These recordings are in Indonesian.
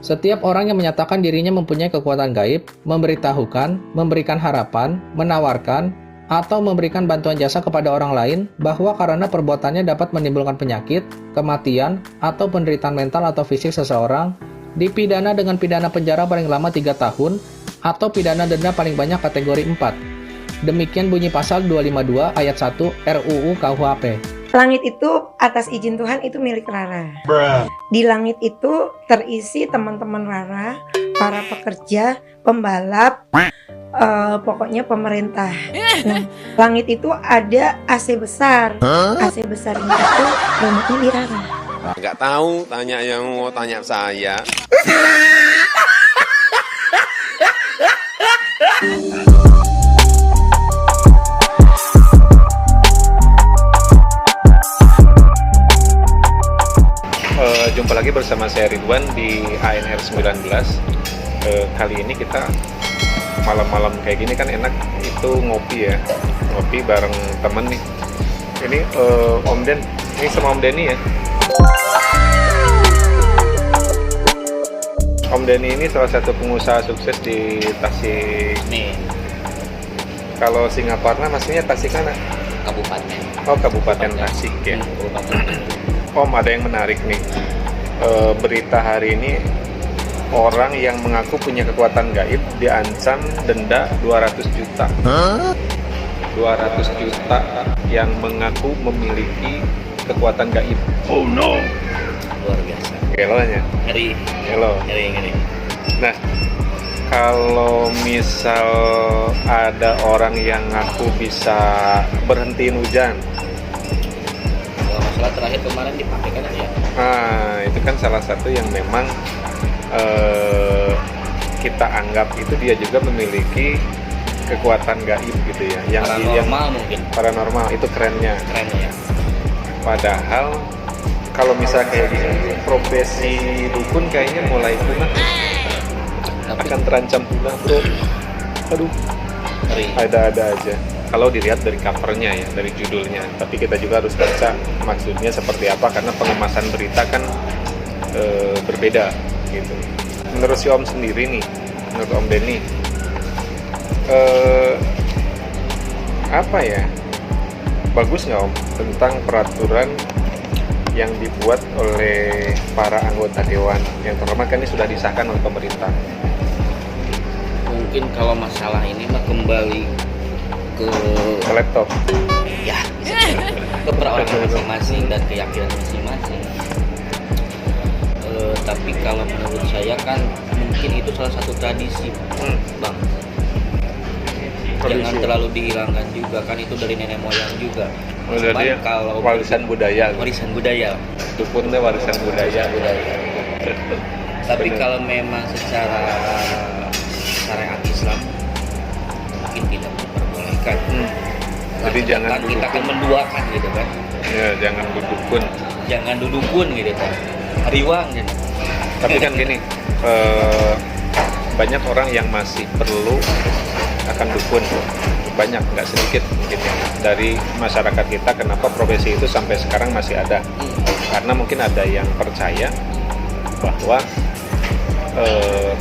Setiap orang yang menyatakan dirinya mempunyai kekuatan gaib, memberitahukan, memberikan harapan, menawarkan, atau memberikan bantuan jasa kepada orang lain bahwa karena perbuatannya dapat menimbulkan penyakit, kematian, atau penderitaan mental atau fisik seseorang, dipidana dengan pidana penjara paling lama 3 tahun atau pidana denda paling banyak kategori 4. Demikian bunyi pasal 252 ayat 1 RUU KUHP. Langit itu atas izin Tuhan itu milik Rara. Di langit itu terisi teman-teman Rara, para pekerja, pembalap, pokoknya pemerintah. Nah, langit itu ada AC besar. AC besar ini itu remote-nya di Rara. Nggak tahu, tanya yang mau tanya saya. Jumpa lagi bersama saya Ridwan di ANR 19. Kali ini kita malam-malam kayak gini kan enak itu ngopi ya, ngopi bareng temen nih. Ini Om Den, ini sama Om Denny ya. Om Denny ini salah satu pengusaha sukses di Tasik. Nih, Kalau Singaparna maksudnya Tasik mana? kabupaten. Oh, Kabupaten Tasik ya. Kabupaten. Om, ada yang menarik nih. Berita hari ini, orang yang mengaku punya kekuatan gaib diancam denda 200 juta. 200 juta yang mengaku memiliki kekuatan gaib. Oh no. Luar biasa. Gelonya. Ngeri, Gelo. ngeri. Nah, kalau misal ada orang yang ngaku bisa berhentiin hujan, Kalau masalah terakhir kemarin dipakai kan ya. nah itu kan salah satu yang memang kita anggap itu dia juga memiliki kekuatan gaib gitu ya, yang Paranormal mungkin. paranormal itu kerennya. Keren ya. Padahal kalau misalnya kayak gini, profesi dukun kayaknya mulai punah, Tapi akan terancam punah bro. Aduh, ngeri. ada-ada aja. Kalau dilihat dari covernya ya, dari judulnya. Tapi kita juga harus baca maksudnya seperti apa, karena pengemasan berita kan berbeda gitu. Menurut si Om sendiri nih, menurut Om Denny, apa ya, bagus nggak Om tentang peraturan yang dibuat oleh para anggota dewan yang terhormat, kan ini sudah disahkan oleh pemerintah. Mungkin kalau masalah ini mah kembali ke Laptop. ya bisa dibilang ke perorangan masing-masing dan keyakinan masing-masing. Tapi kalau menurut saya kan mungkin itu salah satu tradisi, Bang. Jangan terlalu dihilangkan juga, kan itu dari nenek moyang juga. Jadi Kalau warisan budaya. warisan budaya, Dukunnya warisan budaya. Tapi Bener. kalau memang secara syariat Islam mungkin tidak diperbolehkan. Jadi jangan Kan kita kan dudukun. menduakan gitu kan. Ya, jangan dudukun. Jangan dudukun gitu kan. Riwang gitu. Tapi kan gini, banyak orang yang masih perlu akan dukun. Banyak, nggak sedikit mungkin ya, dari masyarakat kita. Kenapa profesi itu sampai sekarang masih ada? Karena mungkin ada yang percaya bahwa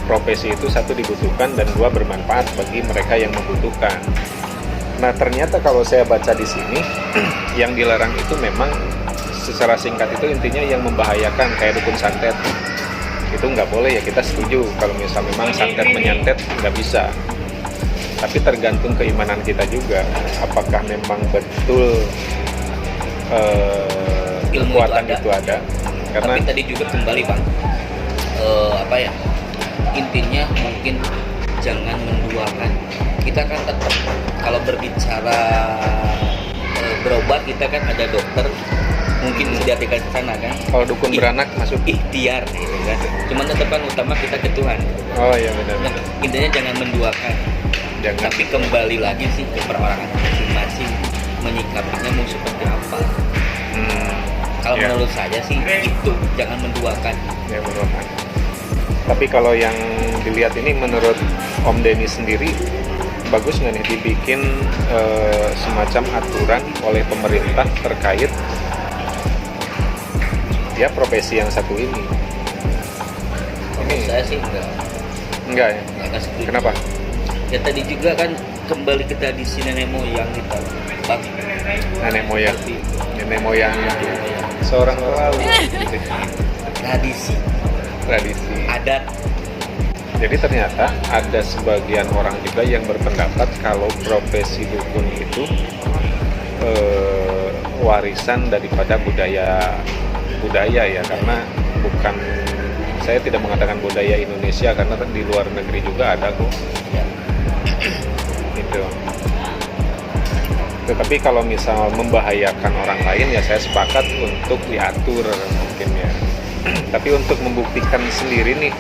profesi itu satu dibutuhkan dan dua bermanfaat bagi mereka yang membutuhkan. Nah, ternyata kalau saya baca di sini yang dilarang itu memang secara singkat itu intinya yang membahayakan, kayak dukun santet. Itu nggak boleh ya, kita setuju kalau misal memang santet menyantet nggak bisa. Tapi tergantung keimanan kita juga, apakah memang betul Ilmu kekuatan itu itu ada. Karena Tapi tadi juga kembali Bang, apa ya, intinya mungkin jangan menduakan. Kita kan tetap kalau berbicara berobat, kita kan ada dokter, mungkin sudah diartikan ke sana kan. kalau dukun beranak masuk. Ikhtiar gitu kan. Cuman tetap kan utama kita ke Tuhan. Oh iya benar. Nah, intinya jangan menduakan. Jangan. Tapi kembali lagi sih ke perorangan masing-masing menyikapinya mau seperti apa. Kalau Ya. menurut saya sih itu jangan menduakan. Ya menurut. Tapi kalau yang dilihat ini menurut Om Denny sendiri, bagus nggak nih dibikin semacam aturan oleh pemerintah terkait ya profesi yang satu ini? Menurut saya sih enggak Enggak ya? akan setuju. Kenapa? Ya tadi juga kan kembali ke tradisi nenek moyang kita, Bang. Nenek moyang. Tapi Nenek moyang seorang lalu. Gitu. Tradisi. adat. Jadi ternyata ada sebagian orang juga yang berpendapat kalau profesi dukun itu warisan daripada budaya ya, karena bukan, saya tidak mengatakan budaya Indonesia karena di luar negeri juga ada kok. Ya. Gitu. Tetapi kalau misal membahayakan orang lain ya saya sepakat untuk diatur mungkin ya. Tapi untuk membuktikan sendiri nih,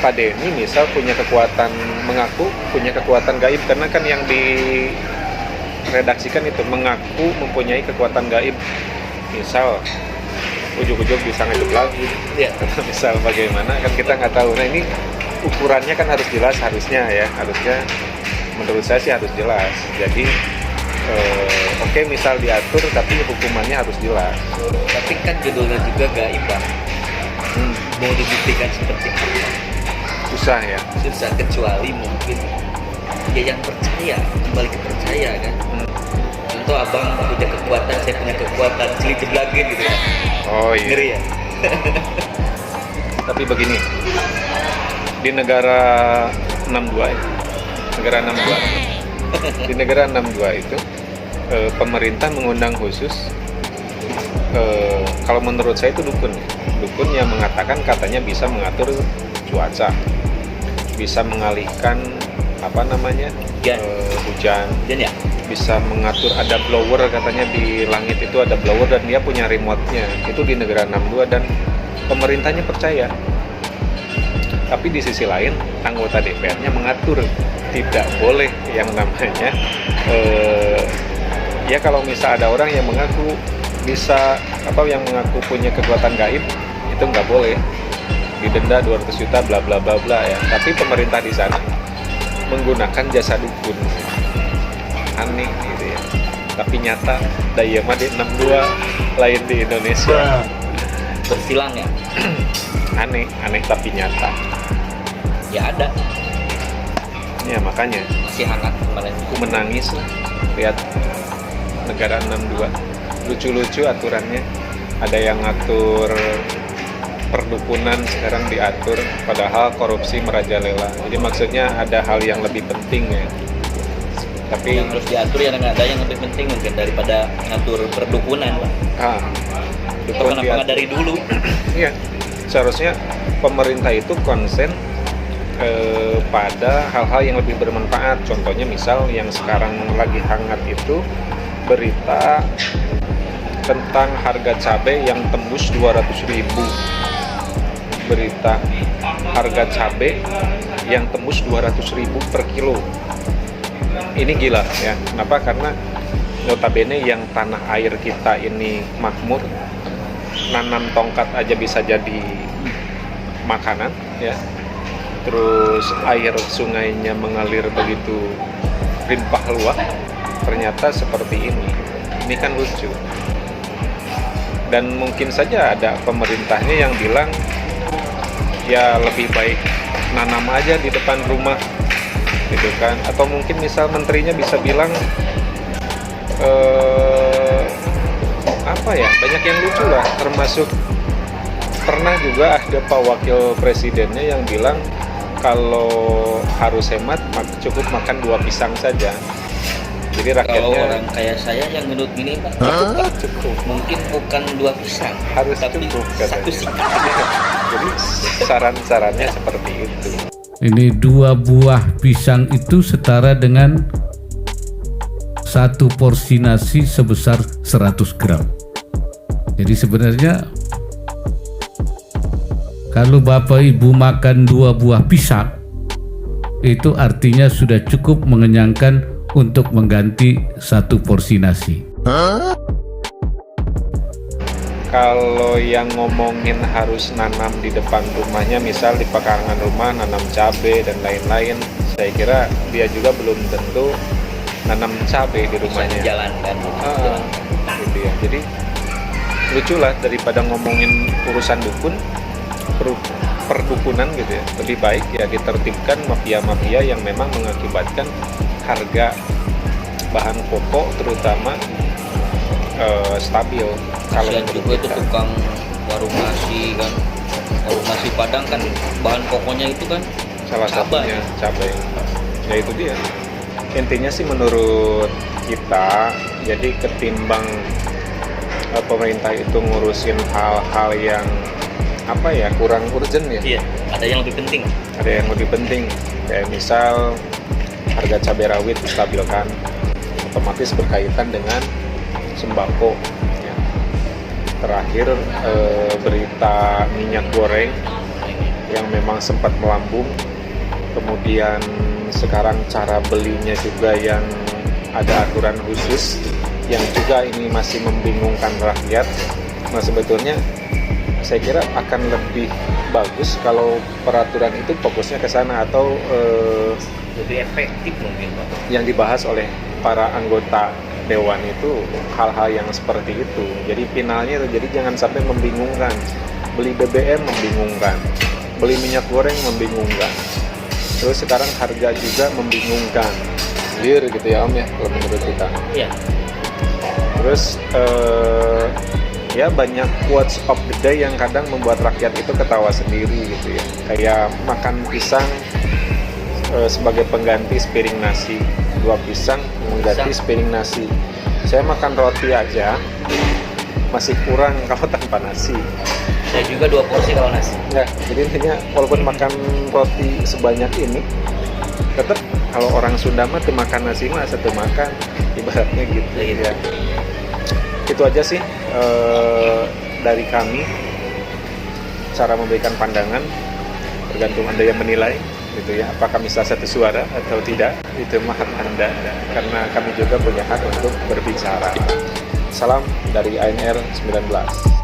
Pak Denny misal punya kekuatan, mengaku punya kekuatan gaib, karena kan yang diredaksikan itu mengaku mempunyai kekuatan gaib. Misal ujuk-ujuk bisa ngeduk lagu, Ya. misal bagaimana kan kita nggak tahu. Nah ini ukurannya kan harus jelas harusnya ya, harusnya menurut saya sih harus jelas. Jadi oke, misal diatur tapi hukumannya harus jelas. Tapi kan judulnya juga gaib, Bang. Mau dibuktikan seperti apa? Susah ya. Susah, kecuali mungkin ya yang percaya, kembali ke percaya kan. Contoh abang punya kekuatan, saya punya kekuatan, cilik jeblakin gitu ya. Oh iya. Ngeri ya. Tapi begini, di negara 62 ya, negara 62, di negara 62 itu pemerintah mengundang khusus, kalau menurut saya itu dukun yang mengatakan katanya bisa mengatur cuaca, bisa mengalihkan hujan, Dan ya, bisa mengatur, ada blower katanya di langit itu ada blower dan dia punya remote-nya. Itu di negara 62 dan pemerintahnya percaya. Tapi di sisi lain anggota DPR-nya mengatur tidak boleh yang namanya ya kalau misal ada orang yang mengaku bisa atau yang mengaku punya kekuatan gaib itu nggak boleh, didenda 200 juta bla bla bla bla ya. Tapi pemerintah di sana menggunakan jasa dukun. Aneh gitu ya. Tapi nyata daya mah di 62 lain di Indonesia. bersilang ya. Aneh tapi nyata. Ya ada, Ya makanya masih hangat kemarin. aku menangis lah lihat negara 62. Lucu-lucu aturannya. Ada yang ngatur perdukunan sekarang diatur, padahal korupsi merajalela. Jadi maksudnya ada hal yang lebih penting ya. Tapi Yang harus diatur ya ada yang lebih penting mungkin daripada ngatur perdukunan, Pak. dukun Kenapa nggak diatur. dari dulu? Iya, seharusnya pemerintah itu konsen pada hal-hal yang lebih bermanfaat. Contohnya misal yang sekarang lagi hangat itu berita tentang harga cabai yang tembus 200.000. Berita harga cabai yang tembus 200.000 per kilo. Ini gila ya. Kenapa? Karena notabene yang tanah air kita ini makmur, nanam tongkat aja bisa jadi makanan ya. Terus air sungainya mengalir begitu limpah luas, ternyata seperti ini. Ini kan lucu. Dan mungkin saja ada pemerintahnya yang bilang ya lebih baik nanam aja di depan rumah gitu kan. Atau mungkin misal menterinya bisa bilang banyak yang lucu lah, termasuk pernah juga ada Pak Wakil Presidennya yang bilang kalau harus hemat cukup makan 2 pisang saja. Jadi Kalau rakyatnya orang kayak saya yang gendut gini, Pak, cukup, mungkin bukan 2 pisang, harus tapi cukup 1 katanya. sikat. Jadi saran-sarannya seperti itu. Ini 2 buah pisang itu setara dengan 1 porsi nasi sebesar 100 gram. Jadi sebenarnya kalau Bapak Ibu makan 2 buah pisang, itu artinya sudah cukup mengenyangkan untuk mengganti 1 porsi nasi. Kalau yang ngomongin harus nanam di depan rumahnya, misal di pekarangan rumah nanam cabai dan lain-lain, saya kira dia juga belum tentu nanam cabai di Bisa rumahnya. dijalankan. Gitu ya. Jadi lucu lah, daripada ngomongin urusan dukun, perdukunan gitu ya, lebih baik ya ditertibkan mafia-mafia yang memang mengakibatkan harga bahan pokok terutama stabil. Kalau Kasihan menurut juga itu kita. tukang warung nasi kan, warung nasi Padang kan bahan pokoknya itu kan Salah cabai. satunya cabai. Ya itu dia. Intinya sih menurut kita, jadi ketimbang pemerintah itu ngurusin hal-hal yang apa ya, kurang urgent ya. Iya, ada yang lebih penting. Ada yang lebih penting, kayak misal harga cabai rawit distabilkan, otomatis berkaitan dengan sembako ya. Terakhir berita minyak goreng yang memang sempat melambung, kemudian sekarang cara belinya juga yang ada aturan khusus yang juga ini masih membingungkan rakyat. Nah sebetulnya saya kira akan lebih bagus kalau peraturan itu fokusnya ke sana, atau Lebih efektif mungkin Pak. yang dibahas oleh para anggota dewan itu hal-hal yang seperti itu. Jadi finalnya itu, jadi jangan sampai membingungkan. Beli BBM membingungkan, beli minyak goreng membingungkan, terus sekarang harga juga membingungkan. Clear gitu ya Om ya kalau menurut kita. Iya. Terus ya banyak quotes of the day yang kadang membuat rakyat itu ketawa sendiri gitu ya. Kayak makan pisang sebagai pengganti sepiring nasi, 2 pisang mengganti sepiring nasi. Saya makan roti aja masih kurang kalau tanpa nasi. Saya juga 2 porsi kalau nasi. Ya, jadi intinya walaupun makan roti sebanyak ini, tetap kalau orang Sunda mah tuh makan nasi mah satu makan, ibaratnya gitu ya. Itu aja sih dari kami, cara memberikan pandangan, tergantung Anda yang menilai gitu ya, apakah bisa satu suara atau tidak, itu mah hak Anda, karena kami juga punya hak untuk berbicara. Salam dari ANR 19.